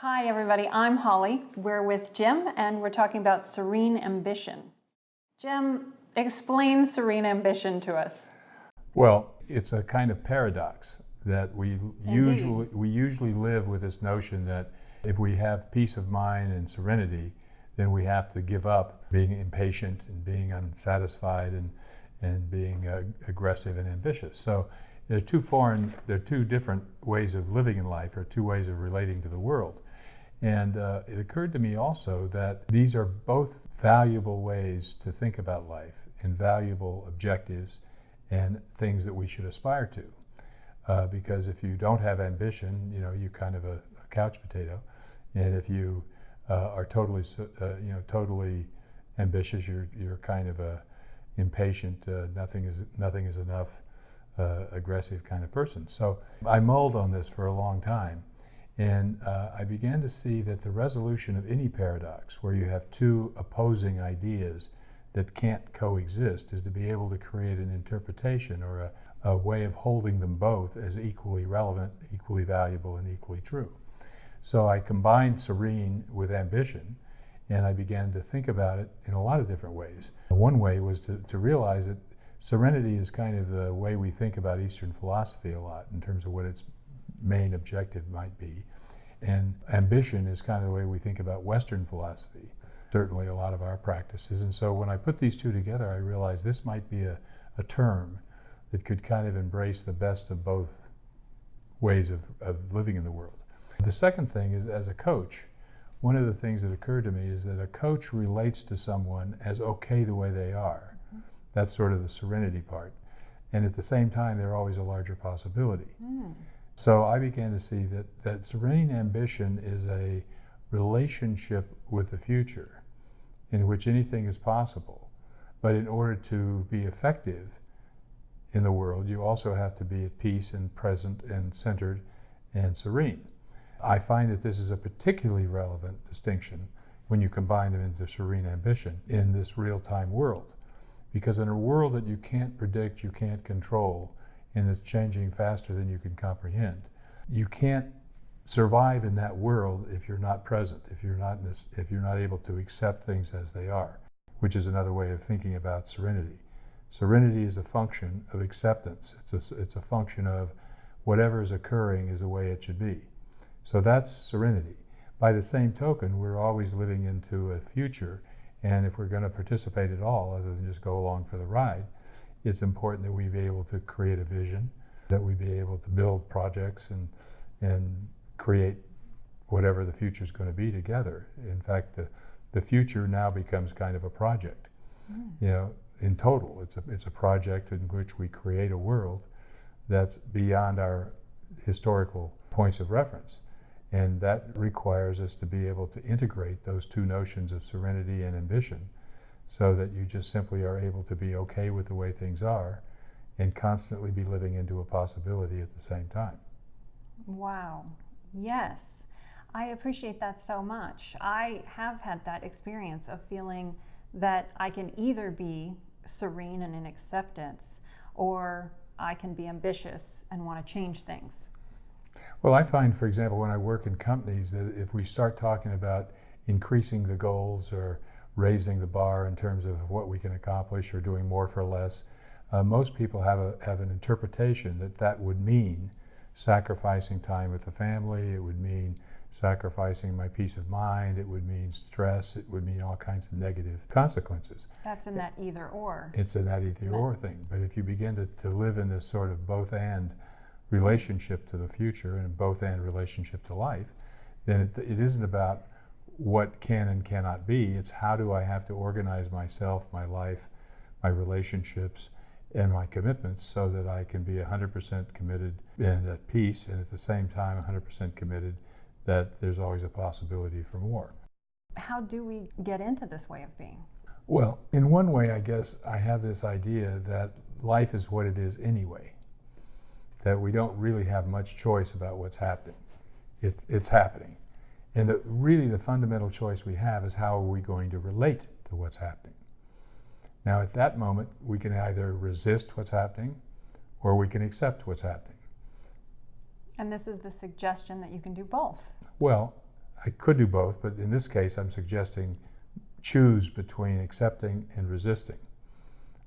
Hi everybody, I'm Holly. We're with Jim and we're talking about Serene Ambition. Jim, explain Serene Ambition to us. Well, it's a kind of paradox that we usually live with this notion that if we have peace of mind and serenity, then we have to give up being impatient and being unsatisfied and being aggressive and ambitious. So there are two different ways of living in life, or two ways of relating to the world. And it occurred to me also that these are both valuable ways to think about life and valuable objectives and things that we should aspire to. Because if you don't have ambition, you're kind of a couch potato. And if you are totally ambitious, you're kind of a impatient, nothing is enough, aggressive kind of person. So I mulled on this for a long time. And I began to see that the resolution of any paradox where you have two opposing ideas that can't coexist is to be able to create an interpretation or a way of holding them both as equally relevant, equally valuable, and equally true. So I combined serene with ambition, and I began to think about it in a lot of different ways. One way was to realize that serenity is kind of the way we think about Eastern philosophy a lot in terms of what its main objective might be. And ambition is kind of the way we think about Western philosophy, certainly a lot of our practices. And so when I put these two together, I realized this might be a term that could kind of embrace the best of both ways of living in the world. The second thing is, as a coach, one of the things that occurred to me is that a coach relates to someone as okay the way they are. That's sort of the serenity part. And at the same time, they're always a larger possibility. So I began to see that serene ambition is a relationship with the future in which anything is possible. But in order to be effective in the world, you also have to be at peace and present and centered and serene. I find that this is a particularly relevant distinction when you combine them into serene ambition in this real-time world. Because in a world that you can't predict, you can't control, and it's changing faster than you can comprehend, you can't survive in that world if you're not present, if you're not able to accept things as they are, which is another way of thinking about serenity. Serenity is a function of acceptance. It's a function of whatever is occurring is the way it should be. So that's serenity. By the same token, we're always living into a future, and if we're going to participate at all, other than just go along for the ride, it's important that we be able to create a vision, that we be able to build projects and create whatever the future is going to be together. In fact, the future now becomes kind of a project. In total, it's a project in which we create a world that's beyond our historical points of reference. And that requires us to be able to integrate those two notions of serenity and ambition so that you just simply are able to be okay with the way things are and constantly be living into a possibility at the same time. Wow. Yes. I appreciate that so much. I have had that experience of feeling that I can either be serene and in acceptance, or I can be ambitious and want to change things. Well, I find, for example, when I work in companies, that if we start talking about increasing the goals or raising the bar in terms of what we can accomplish or doing more for less, most people have an interpretation that would mean sacrificing time with the family, it would mean sacrificing my peace of mind, it would mean stress, it would mean all kinds of negative consequences. That's in that either or. It's in that either or thing. But if you begin to live in this sort of both and relationship to the future and both and relationship to life, then it isn't about what can and cannot be. It's how do I have to organize myself, my life, my relationships, and my commitments so that I can be 100% committed and at peace, and at the same time 100% committed that there's always a possibility for more. How do we get into this way of being? Well, in one way, I guess I have this idea that life is what it is anyway, that we don't really have much choice about what's happening. It's happening. And really the fundamental choice we have is how are we going to relate to what's happening. Now at that moment, we can either resist what's happening or we can accept what's happening. And this is the suggestion that you can do both. Well, I could do both, but in this case, I'm suggesting choose between accepting and resisting.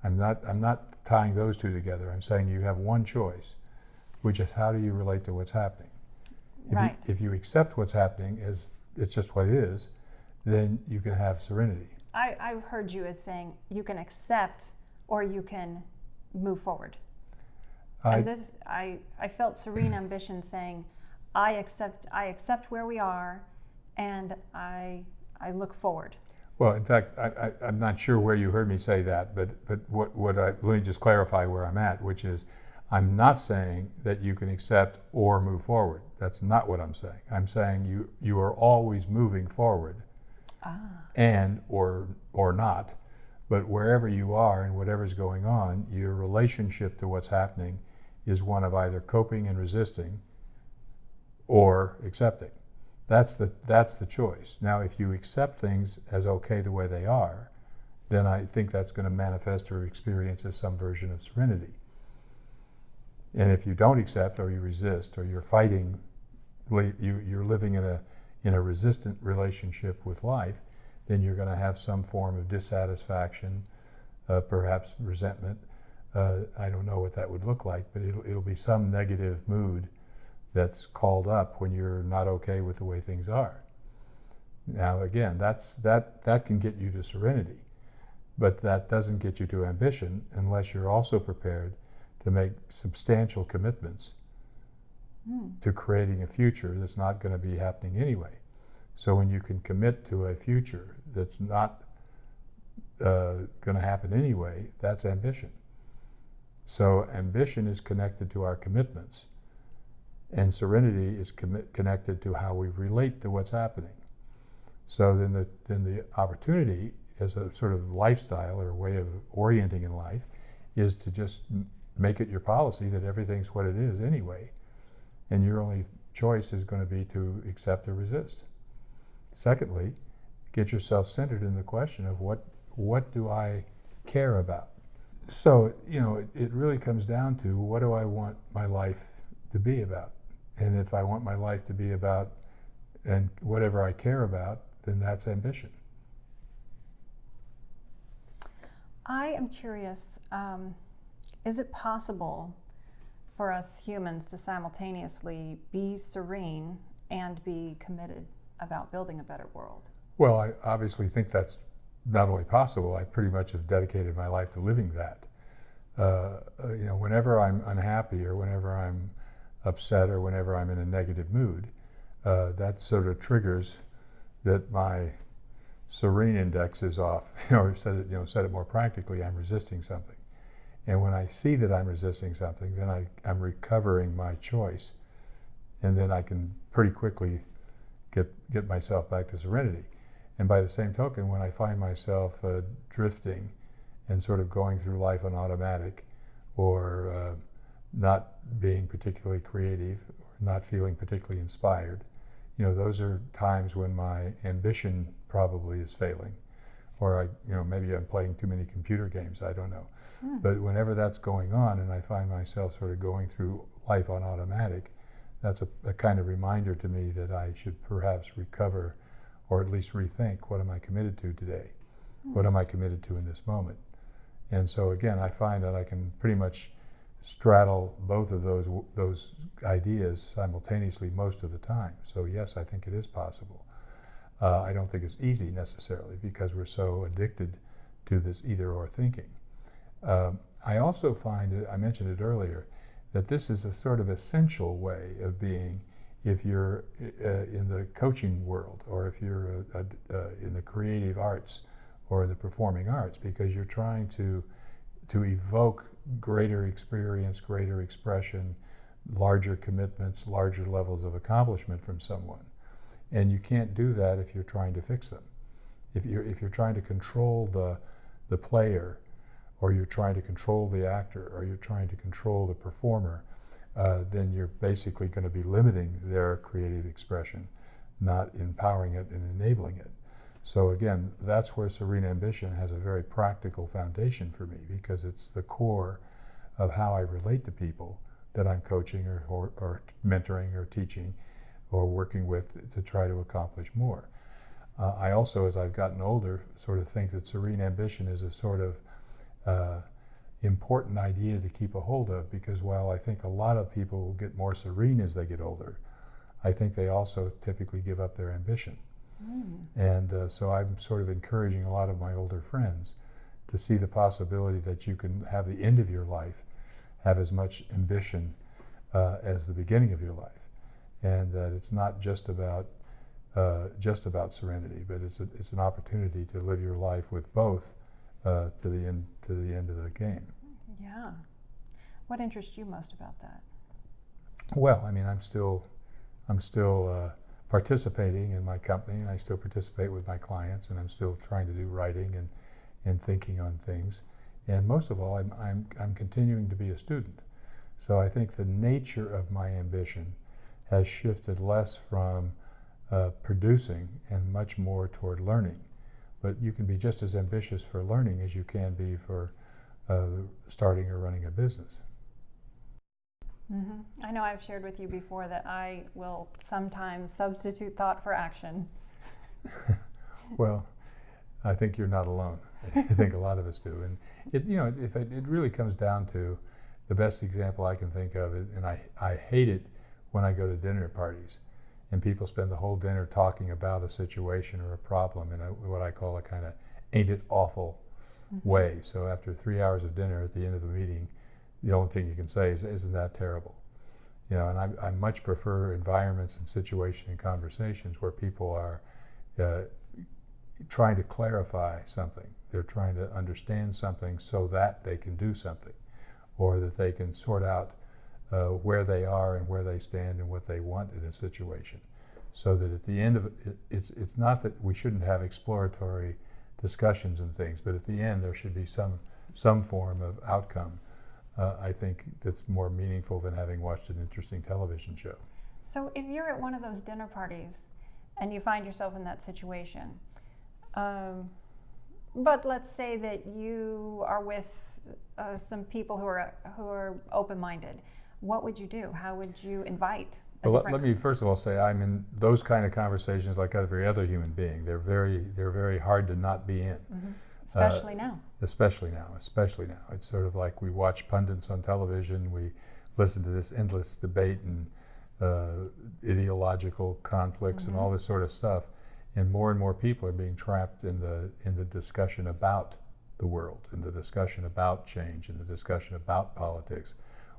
I'm not tying those two together. I'm saying you have one choice, which is how do you relate to what's happening. Right. If you accept what's happening as it's just what it is, then you can have serenity. I've heard you as saying you can accept or you can move forward. I felt Serene Ambition saying, I accept where we are, and I look forward. Well, in fact, I'm not sure where you heard me say that, but let me just clarify where I'm at, which is I'm not saying that you can accept or move forward. That's not what I'm saying. I'm saying you are always moving forward, and or not, but wherever you are and whatever's going on, your relationship to what's happening is one of either coping and resisting or accepting. That's the choice. Now, if you accept things as okay the way they are, then I think that's going to manifest or experience as some version of serenity. And if you don't accept or you resist or you're fighting, you're living in a resistant relationship with life, then you're going to have some form of dissatisfaction, perhaps resentment. I don't know what that would look like, but it'll be some negative mood that's called up when you're not okay with the way things are. Now, again, that can get you to serenity, but that doesn't get you to ambition unless you're also prepared to make substantial commitments to creating a future that's not going to be happening anyway. So when you can commit to a future that's not going to happen anyway, that's ambition. So ambition is connected to our commitments, and serenity is connected to how we relate to what's happening. So then the opportunity as a sort of lifestyle or a way of orienting in life is to just make it your policy that everything's what it is anyway, and your only choice is going to be to accept or resist. Secondly, get yourself centered in the question of what do I care about? So, it really comes down to what do I want my life to be about? And if I want my life to be about and whatever I care about, then that's ambition. I am curious, is it possible for us humans to simultaneously be serene and be committed about building a better world? Well, I obviously think that's not only possible, I pretty much have dedicated my life to living that. Whenever I'm unhappy or whenever I'm upset or whenever I'm in a negative mood, that sort of triggers that my serene index is off. Or said it more practically, I'm resisting something. And when I see that I'm resisting something, then I'm recovering my choice, and then I can pretty quickly get myself back to serenity. And by the same token, when I find myself drifting and sort of going through life on automatic, or not being particularly creative, or not feeling particularly inspired, those are times when my ambition probably is failing, or maybe I'm playing too many computer games, I don't know. But whenever that's going on and I find myself sort of going through life on automatic, that's a kind of reminder to me that I should perhaps recover, or at least rethink, what am I committed to today? What am I committed to in this moment? And so again, I find that I can pretty much straddle both of those ideas simultaneously most of the time. So yes, I think it is possible. I don't think it's easy necessarily, because we're so addicted to this either-or thinking. I also find, I mentioned it earlier, that this is a sort of essential way of being if you're in the coaching world, or if you're in the creative arts or in the performing arts, because you're trying to evoke greater experience, greater expression, larger commitments, larger levels of accomplishment from someone. And you can't do that if you're trying to fix them. If you're trying to control the player, or you're trying to control the actor, or you're trying to control the performer, then you're basically going to be limiting their creative expression, not empowering it and enabling it. So again, that's where Serene Ambition has a very practical foundation for me, because it's the core of how I relate to people that I'm coaching or mentoring or teaching, or working with to try to accomplish more. I also, as I've gotten older, sort of think that serene ambition is a sort of important idea to keep a hold of, because while I think a lot of people will get more serene as they get older, I think they also typically give up their ambition. And so I'm sort of encouraging a lot of my older friends to see the possibility that you can have the end of your life have as much ambition as the beginning of your life, and that it's not just about serenity, but it's an opportunity to live your life with both to the end of the game. Yeah. What interests you most about that? Well, I mean, I'm still participating in my company, and I still participate with my clients, and I'm still trying to do writing and thinking on things. And most of all, I'm continuing to be a student. So I think the nature of my ambition has shifted less from producing and much more toward learning. But you can be just as ambitious for learning as you can be for starting or running a business. Mm-hmm. I know I've shared with you before that I will sometimes substitute thought for action. Well, I think you're not alone. I think a lot of us do. And it really comes down to the best example I can think of, and I hate it when I go to dinner parties and people spend the whole dinner talking about a situation or a problem in what I call a kind of ain't it awful way. So after 3 hours of dinner, at the end of the meeting, the only thing you can say is, isn't that terrible? And I much prefer environments and situations and conversations where people are trying to clarify something. They're trying to understand something so that they can do something, or that they can sort out where they are and where they stand and what they want in a situation. So that at the end of it, it's not that we shouldn't have exploratory discussions and things, but at the end there should be some form of outcome. I think that's more meaningful than having watched an interesting television show. So if you're at one of those dinner parties and you find yourself in that situation, but let's say that you are with some people who are open-minded, what would you do? How would you invite? Well, let me first of all say I'm in those kind of conversations like every other human being. They're very hard to not be in. Mm-hmm. Especially now. Especially now. It's sort of like we watch pundits on television, we listen to this endless debate and ideological conflicts and all this sort of stuff, and more people are being trapped in the discussion about the world, in the discussion about change, in the discussion about politics,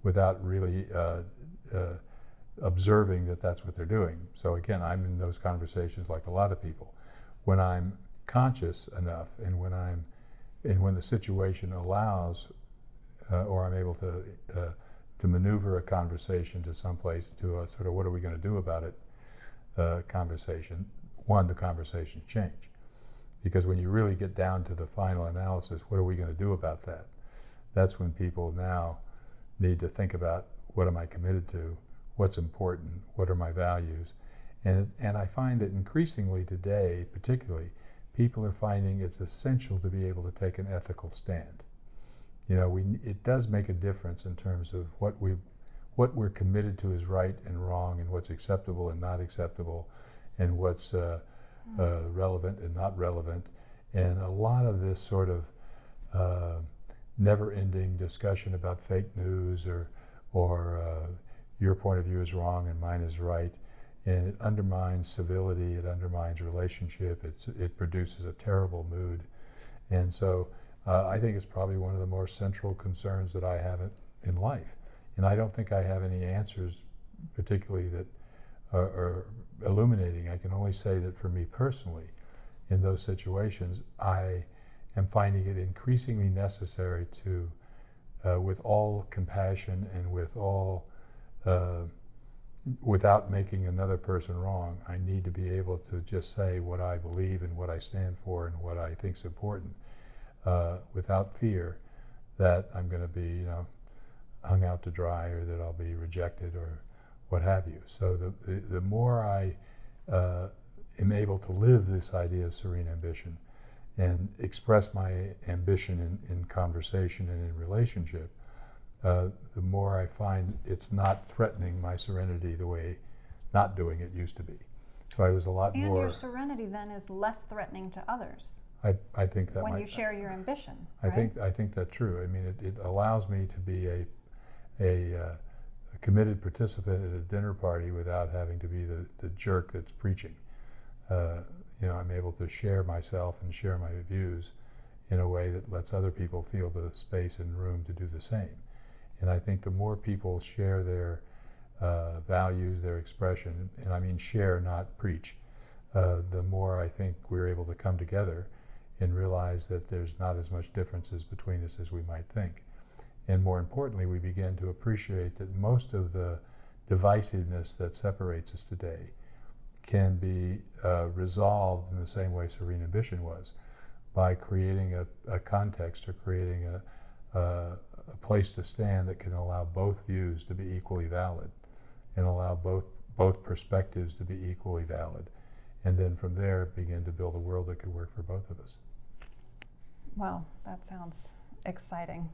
without really observing that that's what they're doing. So again, I'm in those conversations like a lot of people. When I'm conscious enough, and when the situation allows, or I'm able to maneuver a conversation to someplace to a sort of what are we going to do about it conversation. The conversations change, because when you really get down to the final analysis, what are we going to do about that? That's when people now need to think about, what am I committed to? What's important? What are my values? And I find that increasingly today, particularly, people are finding it's essential to be able to take an ethical stand. It does make a difference in terms of what we're committed to is right and wrong, and what's acceptable and not acceptable, and what's relevant and not relevant. And a lot of this sort of never-ending discussion about fake news or your point of view is wrong and mine is right, and it undermines civility, it undermines relationship, it produces a terrible mood. And so I think it's probably one of the more central concerns that I have in life. And I don't think I have any answers particularly that are illuminating. I can only say that for me personally, in those situations, I am finding it increasingly necessary to, with all compassion and with all without making another person wrong, I need to be able to just say what I believe and what I stand for and what I think is important, without fear that I'm going to be, hung out to dry, or that I'll be rejected, or what have you. So the more I am able to live this idea of serene ambition and express my ambition in conversation and in relationship, the more I find it's not threatening my serenity the way not doing it used to be. So I was a lot And more. your serenity then is less threatening to others I think that when might. you share your ambition. I think that's true. I mean, it allows me to be a committed participant at a dinner party without having to be the jerk that's preaching. I'm able to share myself and share my views in a way that lets other people feel the space and room to do the same. And I think the more people share their values, their expression, and I mean share, not preach, the more I think we're able to come together and realize that there's not as much differences between us as we might think. And more importantly, we begin to appreciate that most of the divisiveness that separates us today can be resolved in the same way Serene Ambition was, by creating a context or creating a place to stand that can allow both views to be equally valid and allow both perspectives to be equally valid. And then from there, begin to build a world that could work for both of us. Well, that sounds exciting.